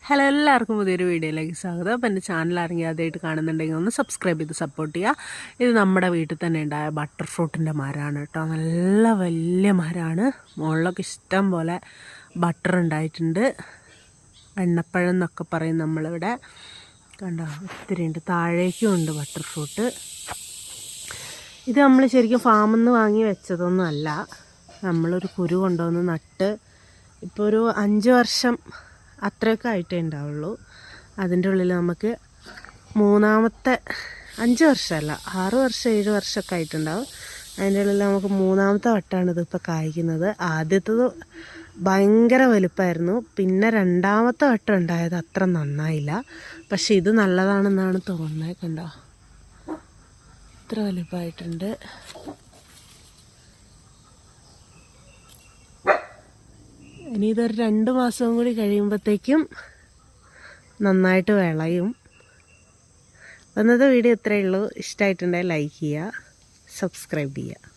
Hello, എല്ലാവർക്കും പുതിയൊരു വീഡിയോയിലേക്ക് സ്വാഗതം. അപ്പോൾ എൻ്റെ ചാനൽ ആദ്യമായിട്ട് കാണുന്നുണ്ടെങ്കിൽ ഒന്ന് സബ്സ്ക്രൈബ് ചെയ്ത് സപ്പോർട്ട് ചെയ്യുക. ഇത് നമ്മുടെ വീട്ടിൽ തന്നെ ഉണ്ടായ ബട്ടർ ഫ്രൂട്ടിൻ്റെ മരമാണ് കേട്ടോ. നല്ല വലിയ മരമാണ്. മുകളിലൊക്കെ ഇഷ്ടം പോലെ ബട്ടർ ഉണ്ടായിട്ടുണ്ട്. എണ്ണപ്പഴം എന്നൊക്കെ പറയും നമ്മളിവിടെ. കണ്ടോ, ഒത്തിരി ഉണ്ട്. താഴേക്കും ഉണ്ട് ബട്ടർ ഫ്രൂട്ട്. ഇത് നമ്മൾ ശരിക്കും ഫാമിൽ നിന്ന് വാങ്ങി വെച്ചതൊന്നും അല്ല. നമ്മളൊരു കുരു കൊണ്ടുവന്ന് നട്ട് ഇപ്പോൾ ഒരു 5 വർഷം അത്രയൊക്കെ ആയിട്ടേ ഉണ്ടാവുള്ളൂ. അതിൻ്റെ ഉള്ളിൽ നമുക്ക് മൂന്നാമത്തെ 5 വർഷമല്ല, 6 വർഷം 7 വർഷമൊക്കെ ആയിട്ടുണ്ടാവും. അതിൻ്റെ ഉള്ളിൽ നമുക്ക് മൂന്നാമത്തെ വട്ടമാണ് ഇതിപ്പോൾ കായ്ക്കുന്നത്. ആദ്യത്തത് ഭയങ്കര വലുപ്പമായിരുന്നു. പിന്നെ രണ്ടാമത്തെ വട്ടം ഉണ്ടായത് അത്ര നന്നായില്ല. പക്ഷെ ഇത് നല്ലതാണെന്നാണ് തോന്നുന്നത്. കണ്ടോ, ഇത്ര വലുപ്പമായിട്ടുണ്ട്. ഇനി ഇതൊരു 2 മാസവും കൂടി കഴിയുമ്പോഴത്തേക്കും നന്നായിട്ട് വിളയും. ഇന്നത്തെ വീഡിയോ ഇത്രയേ ഉള്ളൂ. ഇഷ്ടമായിട്ടുണ്ടെങ്കിൽ ലൈക്ക് ചെയ്യുക, സബ്സ്ക്രൈബ് ചെയ്യുക.